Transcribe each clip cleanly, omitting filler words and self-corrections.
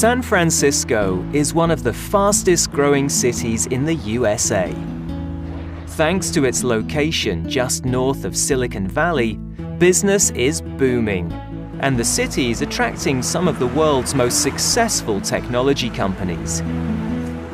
San Francisco is one of the fastest growing cities in the USA. Thanks to its location just north of Silicon Valley, business is booming, and the city is attracting some of the world's most successful technology companies.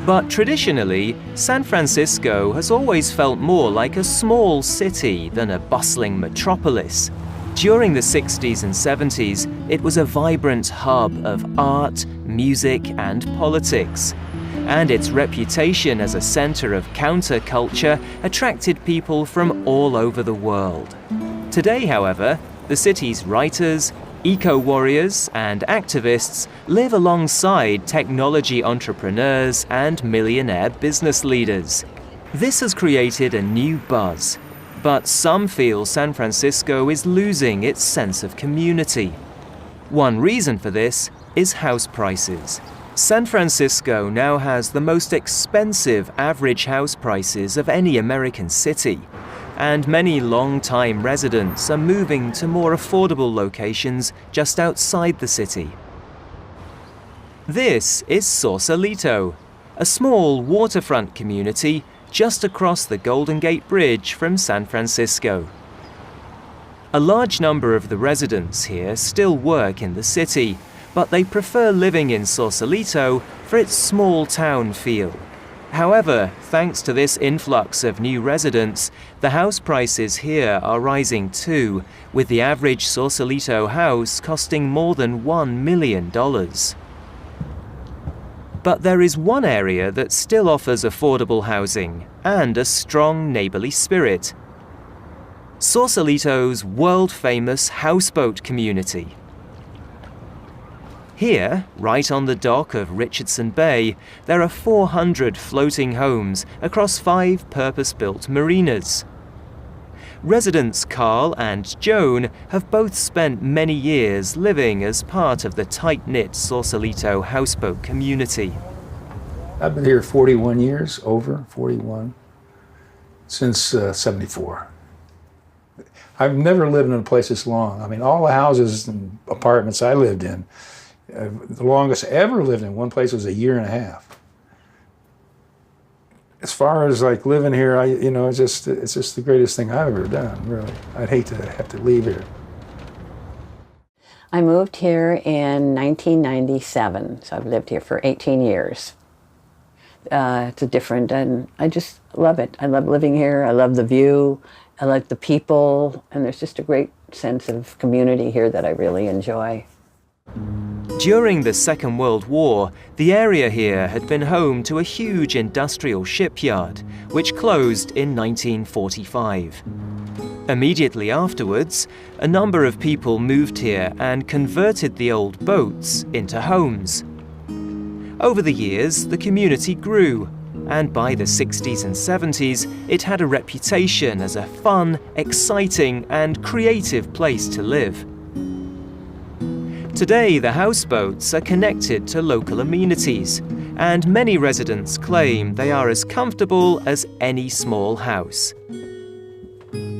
But traditionally, San Francisco has always felt more like a small city than a bustling metropolis. During the 60s and 70s, it was a vibrant hub of art, music, and politics. And its reputation as a center of counterculture attracted people from all over the world. Today, however, the city's writers, eco-warriors, and activists live alongside technology entrepreneurs and millionaire business leaders. This has created a new buzz. But some feel San Francisco is losing its sense of community. One reason for this is house prices. San Francisco now has the most expensive average house prices of any American city, and many long-time residents are moving to more affordable locations just outside the city. This is Sausalito, a small waterfront community just across the Golden Gate Bridge from San Francisco. A large number of the residents here still work in the city, but they prefer living in Sausalito for its small town feel. However, thanks to this influx of new residents, the house prices here are rising too, with the average Sausalito house costing more than $1 million. But there is one area that still offers affordable housing and a strong neighborly spirit: Sausalito's world-famous houseboat community. Here, right on the dock of Richardson Bay, there are 400 floating homes across 5 purpose-built marinas. Residents Carl and Joan have both spent many years living as part of the tight-knit Sausalito houseboat community. I've been here 41 years, over 41, since 74. I've never lived in a place this long. I mean, all the houses and apartments I lived in, the longest I ever lived in one place was a year and a half. As far as like living here, it's just the greatest thing I've ever done, really. I'd hate to have to leave here. I moved here in 1997, so I've lived here for 18 years. It's different, and I just love it. I love living here. I love the view. I like the people, and there's just a great sense of community here that I really enjoy. During the Second World War, the area here had been home to a huge industrial shipyard, which closed in 1945. Immediately afterwards, a number of people moved here and converted the old boats into homes. Over the years, the community grew, and by the 60s and 70s, it had a reputation as a fun, exciting, and creative place to live. Today, the houseboats are connected to local amenities, and many residents claim they are as comfortable as any small house.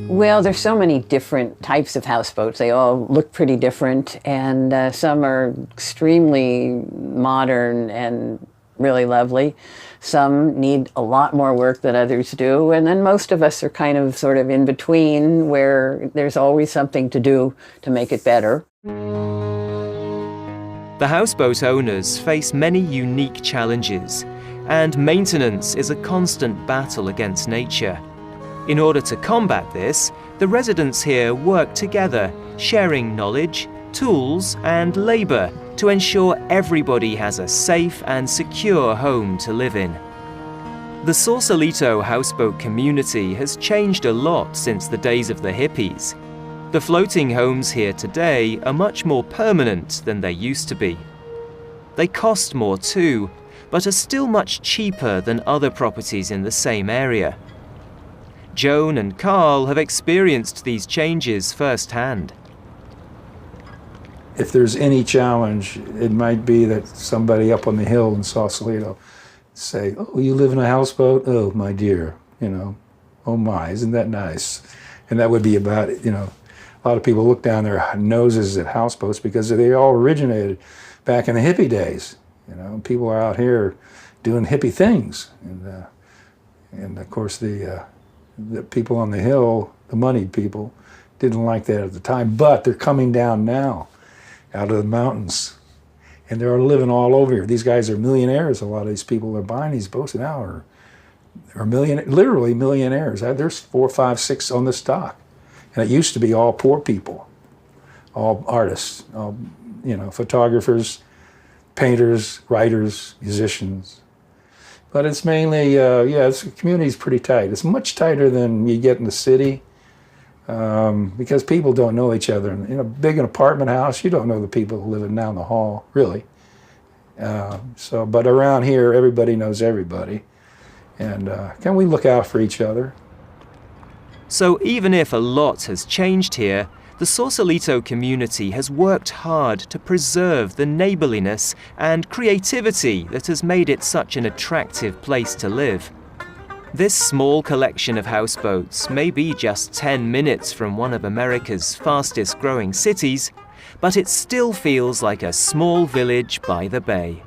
Well, there's so many different types of houseboats. They all look pretty different, and some are extremely modern and really lovely. Some need a lot more work than others do, and then most of us are kind of sort of in between, where there's always something to do to make it better. The houseboat owners face many unique challenges, and maintenance is a constant battle against nature. In order to combat this, the residents here work together, sharing knowledge, tools, and labor to ensure everybody has a safe and secure home to live in. The Sausalito houseboat community has changed a lot since the days of the hippies. The floating homes here today are much more permanent than they used to be. They cost more too, but are still much cheaper than other properties in the same area. Joan and Carl have experienced these changes firsthand. If there's any challenge, it might be that somebody up on the hill in Sausalito say, "Oh, you live in a houseboat? Oh, my dear, oh my, isn't that nice?" And that would be about it, A lot of people look down their noses at houseboats because they all originated back in the hippie days. You know, people are out here doing hippie things, and of course the people on the hill, the moneyed people, didn't like that at the time. But they're coming down now, out of the mountains, and they're living all over here. These guys are millionaires. A lot of these people are buying these boats now are literally millionaires. There's 4, 5, 6 on the stock, and it used to be all poor people, all artists, all, you know, photographers, painters, writers, musicians. But it's mainly, the community's pretty tight. It's much tighter than you get in the city because people don't know each other. In a big apartment house, you don't know the people living down the hall, really. But around here, everybody knows everybody. And can we look out for each other? So even if a lot has changed here, the Sausalito community has worked hard to preserve the neighborliness and creativity that has made it such an attractive place to live. This small collection of houseboats may be just 10 minutes from one of America's fastest growing cities, but it still feels like a small village by the bay.